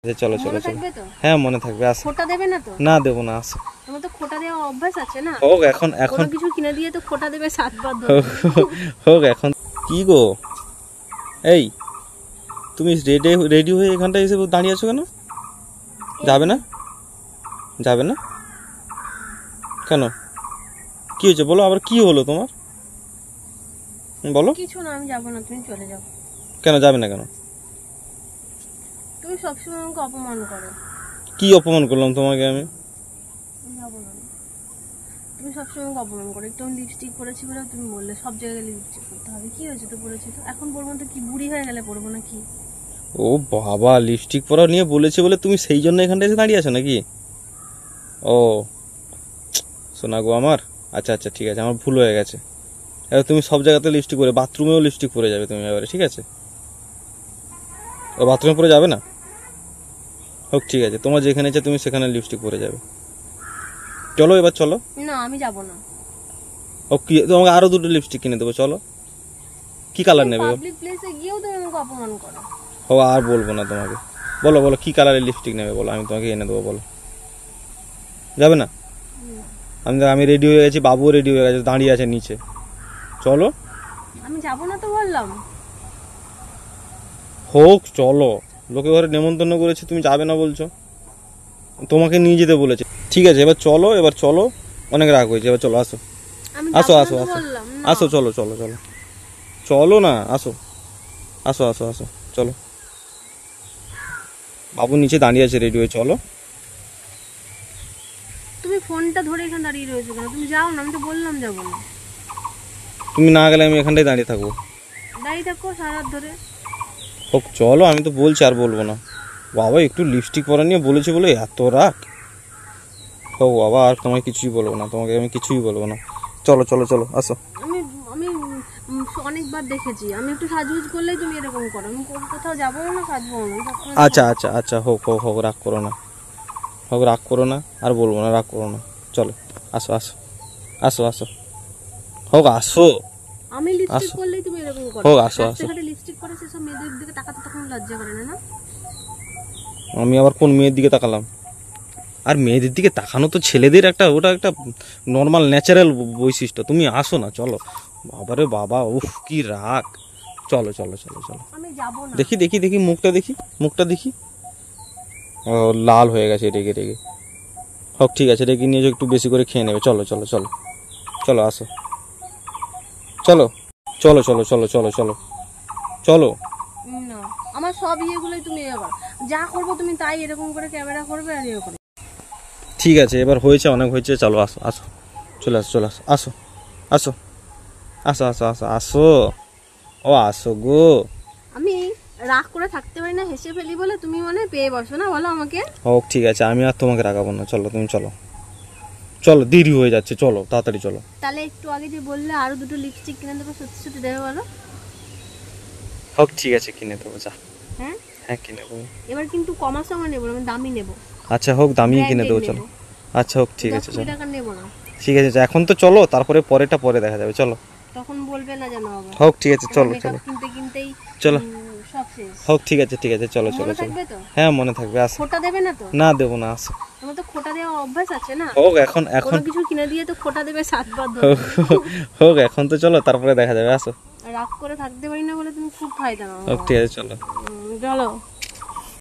চলো চলো চলো। হ্যাঁ মনে থাকবে। আসো। খোটা দেবে না তো? না দেবো না। আসো। তোমার তো খোটা দেওয়া অভ্যাস আছে না? হোক এখন এখন কিছু কিনে দিয়ে তো খোটা দেবে 7 বার ধরে। হোক এখন। কি গো এই তুমি রেডি হয়ে এখানটায় এসে দাঁড়িয়ে আছো কেন? যাবে না? যাবে না কেন? কি হয়েছে বলো, আবার কি হলো তোমার বলো? কিছু না, আমি যাবো না, তুমি চলে যাও। কেন যাবে না কেন? তুমি সবসময় আমাকে অপমান করো। কি অপমান করলাম তোমাকে আমি? যাবো না। তুমি সবসময় আমাকে অপমান করো। একটু আমি লিপস্টিক পরেছি বলে তুমি বললে সব জায়গায় লিপস্টিক পরতে হবে। কি হয়েছে, তো পরেছি তো, এখন পরবো তো কি বুড়ি হয়ে গেলে পরবো না কি? ও বাবা, লিপস্টিক পরা নিয়ে বলেছে বলে তুমি সেই জন্য এখানটা এসে দাঁড়িয়ে আছো নাকি? ও শোনা গো আমার। আচ্ছা আচ্ছা ঠিক আছে, আমার ভুল হয়ে গেছে। এবার তুমি সব জায়গাতে লিপস্টিক পরে, বাথরুমেও লিপস্টিক পরে যাবে তুমি এবারে, ঠিক আছে? ও বাথরুমে পরে যাবে না? হোক ঠিক আছে, তোমার যেখানে ইচ্ছে তুমি সেখানে লিপস্টিক পরে যাবে। চলো এবার চলো। না আমি যাব না। ও কি, তোমাকে আরো দুটো লিপস্টিক কিনে দেবো, চলো। কি কালার নেবে? পাবলিক প্লেসে গিয়েও তুমি আমাকে অপমান করো। ও আর বলবো না তোমাকে। বলো বলো কি কালারের লিপস্টিক নেবে বলো, আমি তোমাকে এনে দেবো, বলো। যাবে না? আমি রেডি হয়ে গেছি, বাবুও রেডি হয়ে গেছে, দাঁড়িয়ে আছে নিচে। চলো। আমি যাব না তো বললাম। হোক চলো, লোকে ঘরে নেমন্তন্ন করেছে, তুমি যাবে না বলছো। তোমাকে নিয়ে যেতে বলেছে। ঠিক আছে এবার চলো, এবার চলো। অনেক রাগ হয়েছে, এবার চলো। আসো আসো আসো আসো আসো, চলো চলো চলো চলো না, আসো আসো আসো আসো চলো। বাবু নিচে দাঁড়িয়ে আছে রেডি হয়ে, চলো। তুমি ফোনটা ধরে এখানে দাঁড়িয়ে রয়েছো কেন? তুমি যাও না, আমি তো বললাম যাবো না। তুমি না গেলে আমি এখানটায় দাঁড়িয়ে থাকবো। দাঁড়িয়ে থাকো সারা রাত ধরে। হোক চলো, আমি তো বলছি, আর বলবো না। বাবা একটু লিপস্টিক পরা নিয়ে বলেছে বলে এত রাগ। হোক বাবা, আর তোমায় কিছুই বলবো না, তোমাকে আমি কিছুই বলবো না। চলো চলো চলো আসো। আমি আমি অনেকবার দেখেছি, আমি একটু সাজুজ করলেই তুমি এরকম করো। আমি কোথাও যাবো না, সাজবো না। আচ্ছা আচ্ছা আচ্ছা, হোক হোক হোক, রাগ করো না। হোক রাগ করো না, আর বলবো না, রাগ করো না। চলো আসো আসো আসো আসো। হোক আসো। আমি লিপস্টিক করলেই তুমি এরকম করো। হোক আসো আসো। রাস্তাঘাটে লিপস্টিক পরে সেসব মেয়েদের দিকে তাকাতে তখন লজ্জা করে না? আমি আবার কোন মেয়ের দিকে তাকালাম? আর মেয়েদের দিকে তাকানো তো ছেলেদের একটা, ওটা একটা নর্মাল ন্যাচারাল বৈশিষ্ট্য। তুমি আসো না, চলো। বাবারে বাবা, উফ কি রাগ। চলো চলো চলো চলো। আমি যাব না। দেখি দেখি দেখি মুখটা দেখি, মুখটা দেখি। ও লাল হয়ে গেছে রেগে রেগে। হোক ঠিক আছে, রেগে নিয়ে একটু বেশি করে খেয়ে নেবে। চলো চলো চলো চলো আসো। চলো চলো চলো চলো চলো চলো চলো। না, আমার সব ইয়েগুলোই তুমি এবার যা করবো তুমি তাই এরকম করে ক্যামেরা করবে আর ইয়ে করবে। ঠিক আছে এবার হয়েছে, অনেক হয়েছে, চলো আসো আসো। চলে আসো চলে আসো আসো আসো আসো আসো আসো আসো। ও আসো গো। আমি রাগ করে থাকতে পারি না, হেসে ফেলি বলে তুমি মনে পেয়ে বসো না, বলো আমাকে। হোক ঠিক আছে, আমি আর তোমাকে রাগাবো না। চলো তুমি চলো চলো, দেরি হয়ে যাচ্ছে, চলো তাড়াতাড়ি চলো। তাহলে একটু আগে যে বললে আরো দুটো লিপস্টিক কিনে দেবো, সত্যি সত্যি দেবে বলো? হোক ঠিক আছে, কিনে দেবো, যা। হ্যাঁ হ্যাঁ কিনে দেবো। এবার কিন্তু কমার সময় নেবো, আমি দামি নেবো। আচ্ছা হোক, দামি কিনে দেবো, চলো। আচ্ছা হোক ঠিক আছে, 10 চলো। টাকা নেবো না। ঠিক আছে এখন তো চলো, তারপরে পরেটা পরে দেখা যাবে, চলো। তখন বলবে না জানো আবার। হোক ঠিক আছে, চলো চলো কিনতে কিনতেই চলো। সব শেষ। হোক ঠিক আছে ঠিক আছে, চলো চলো মনে চলো। থাকবে তো? হ্যাঁ মনে থাকবে। আসো। খোটা দেবে না তো? না দেবো না, আসো। তোমার তো খোটা দেওয়া অভ্যাস আছে না? হোক এখন এখন কিছু কিনে দিয়ে তো খোটা দেবে 7 বার ধরে। হোক এখন তো চলো, তারপরে দেখা যাবে, আসো। রাগ করে থাকতে পারি না বলে তুমি খুব ফায়দা নাও। হোক ঠিক আছে, চলো। চলো।